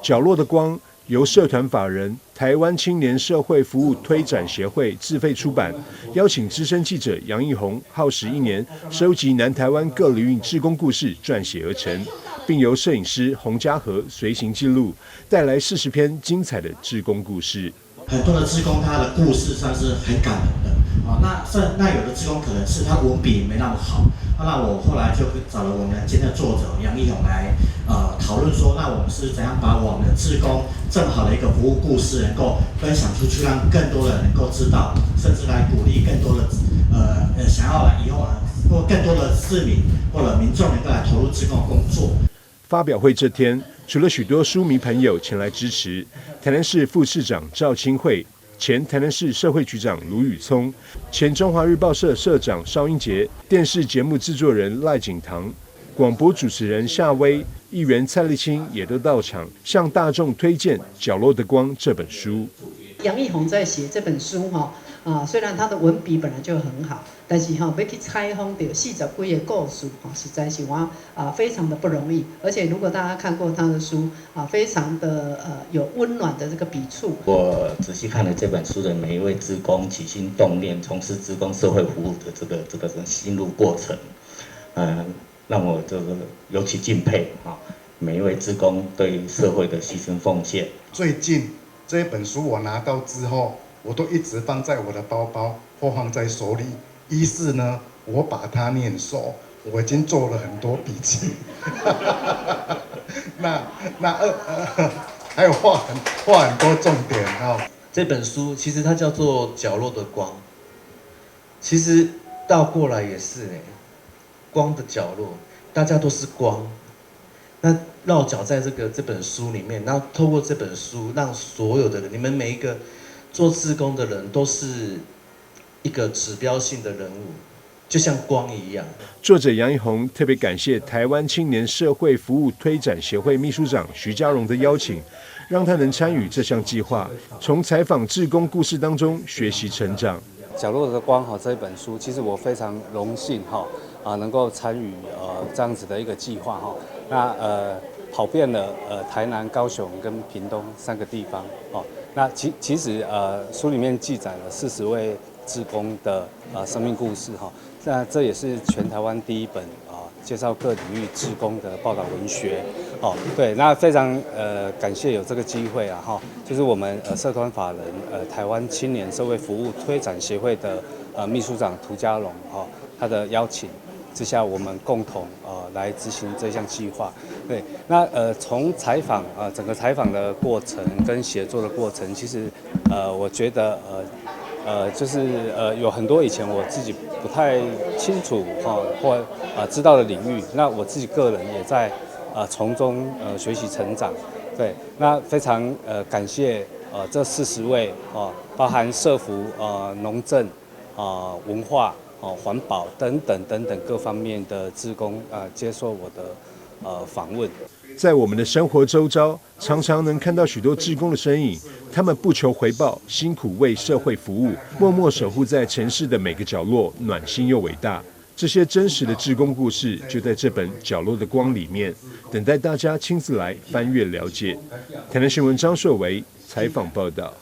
角落的光由社团法人台湾青年社会服务推展协会自费出版，邀请资深记者杨义宏耗时1年，收集南台湾各领域志工故事撰写而成，并由摄影师洪家和随行记录，带来40篇精彩的志工故事。很多的志工他的故事算是很感人的那有的志工可能是他文笔没那么好，那我后来就找了我们今天的作者杨义宏来讨论说，那我们是怎样把我们的志工这么好的一个服务故事能够分享出去，让更多人能够知道，甚至来鼓励更多的想要来以后或更多的市民或者民众能够来投入志工工作。发表会这天，除了许多书迷朋友前来支持，台南市副市长赵清惠、前台南市社会局长卢宇聪、前中华日报社社长邵英杰、电视节目制作人赖景堂、广播主持人夏威、议员蔡立青也都到场，向大众推荐《角落的光》这本书。杨义宏在写这本书虽然他的文笔本来就很好，但是要去采访到40几个故事实在是非常的不容易。而且如果大家看过他的书非常的有温暖的这个笔触。我仔细看了这本书的每一位志工起心动念，从事志工社会服务的这个心路过程，让我这个尤其敬佩每一位志工对社会的牺牲奉献。最近这本书我拿到之后，我都一直放在我的包包或放在手里。一是呢，我把它念熟，我已经做了很多笔记。还有画很多重点这本书其实它叫做《角落的光》，其实倒过来也是光的角落，大家都是光。那落脚在这本书里面，然后透过这本书，让所有的人，你们每一个做志工的人都是一个指标性的人物，就像光一样。作者杨义宏特别感谢台湾青年社会服务推展协会秘书长徐家荣的邀请，让他能参与这项计划，从采访志工故事当中学习成长。角落的光这本书，其实我非常荣幸能够参与这样子的一个计划那跑遍了台南、高雄跟屏东3个地方那其实书里面记载了40位志工的生命故事那这也是全台湾第一本介绍各领域志工的报道文学对，那非常感谢有这个机会就是我们社团法人台湾青年社会服务推展协会的秘书长涂家龙他的邀请之下，我们共同来执行这项计划。对，那从采访整个采访的过程跟写作的过程，其实我觉得就是有很多以前我自己不太清楚或知道的领域，那我自己个人也在从中学习成长。对，那非常感谢这40位包含社福、农政、文化。环保等等各方面的志工接受我的访问。在我们的生活周遭，常常能看到许多志工的身影，他们不求回报，辛苦为社会服务，默默守护在城市的每个角落，暖心又伟大。这些真实的志工故事就在这本《角落的光》里面，等待大家亲自来翻阅了解。台南新闻张硕维采访报道。